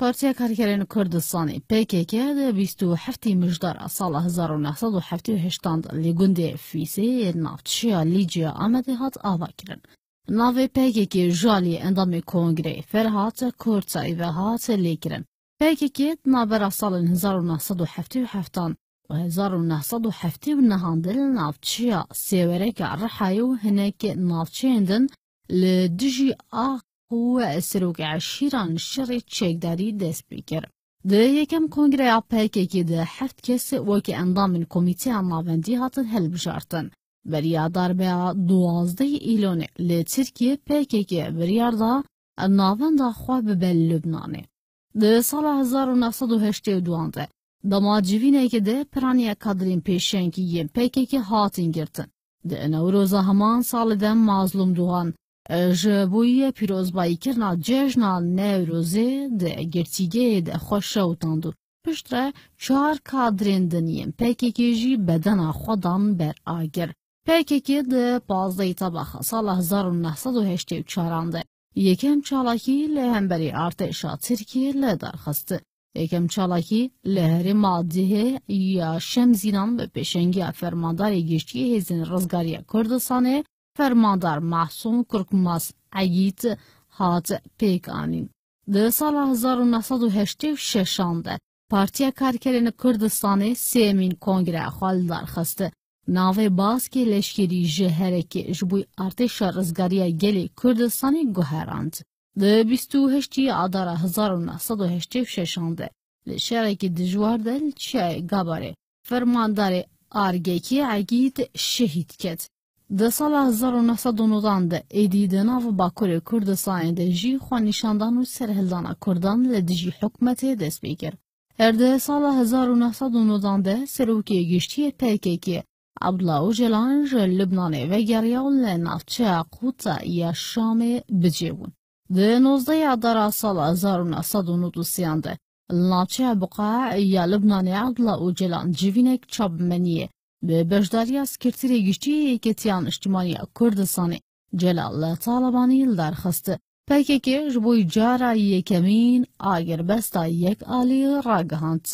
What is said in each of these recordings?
Partiya Karkerên Kurdistanê PKK di 27 mijdara sala 1978 li gundê Fîsê navçeya Lîciya Amedê hat avakirin. Navê PKK ji aliyê endamê kongreyê Ferhat Kurtayî ve hat lêkirin. PKK di navbera salên 1977 û 1979 di navçeya sêwereka Rihayê û hinek navçeyên din li dijî و سروک عشیران شر چکداری دست بکر. ده یکم کنگره PKK ده 7 کس وکی اندام کمیته ناوندی هاتن هل بجارتن. بریادار به 12 ایلونه لی ترکیه PKK بریاردا ناوندا خواه به لبنانه. ده سال 1982 ده دماجوینه که ده پرانی کادرین پیشنگی PKK هاتن گرتن. ده نوروزا همان سال ده مظلوم دوان جبوی پیروزبایی کرنا جشنا نوروزه ده گرتیگه ده خوشوتاندو. پشتره 4 کادرین دنیم PKK جی بدن خودان بر آگر. PKK ده 15 طبخ سال 1984 ده یکم چالاکی لهمبری ارتشا ترکیه لدرخسته. یکم چالاکی لهری مادیه یا شمزینان به پیشنگی فرمانداری گشتی هزین رزگاری کردستانه فرماندار محسوم کرکماس عییت هات پیکانین. ده سال 1986 ده پارتیا کارکرین کردستانê سیمین کنگره خال درخسته. ناوی باسکی لشکری جهرکی جبوی ارتش رزگاری گلی کردستانی گوهراند. ده 28 آذر 1986 ده لشکرکی دجوار دل چای گاباره فرماندار آرگکی عییت شهید کد. ده سال 1990 ده ایدیده ناو باکور کردستان ده جی خوانیشاندان و سرهلدان کردان لدجی حکمت دست بگر. هر ده سال 1990 ده سروکی گشتی PKK عبدالله اوجلان جه لبنانه و گریان لنافچه قوطه یا شام بجیبون. ده 19 آذر سال 1993 ده لنافچه بقاع یا لبنانه عبدالله اوجلان جوینک چاب منیه به بجداری سکرتری گشتی یکتیان اجتماعی کردستان جلال طالبانی درخواست PKK جبوی جارا یکمین آگربستا یک آلی راگهاند.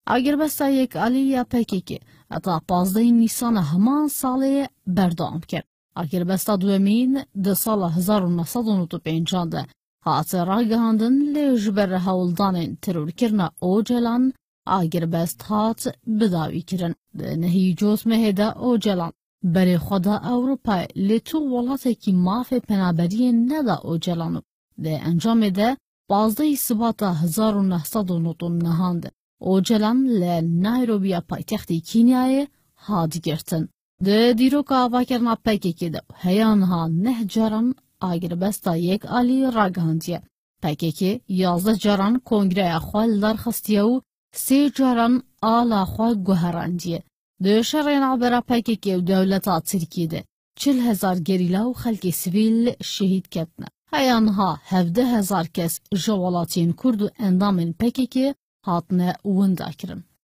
آگربستا یک آلی یا PKK اتا 15 نیسان همان ساله بردام کرد. آگربستا دومین ده سال 1995 ده هات راگهاندن لجبر هولدان ترور کرنا اوجلان آگربست هات بداوی کرن. نهی جوز مهده اوجلان بری خدا اوروپای لیتو ولاته کی مافه پنابری ندا اوجلانو. ده انجام ده 12 سبات 1999 اوجلان لنایروبیا پایتختی کینیای هاد گرتن. ده دیروک آوا کرنا PKK ده هیانها 9 جاران آگربستا یک آلی راگهاندیه. PKK 11 جاران کنگره خوال درخستیه و 3 جاران آلا خواه گوهراندیه. ده شرین عبرا PKK و دولتا ترکیه ده 40,000 گریلا و خلق سویل شهید کتنه. هیانها 17,000 کس جوالاتین کرد و اندامین PKK هاتنه وندا کرن.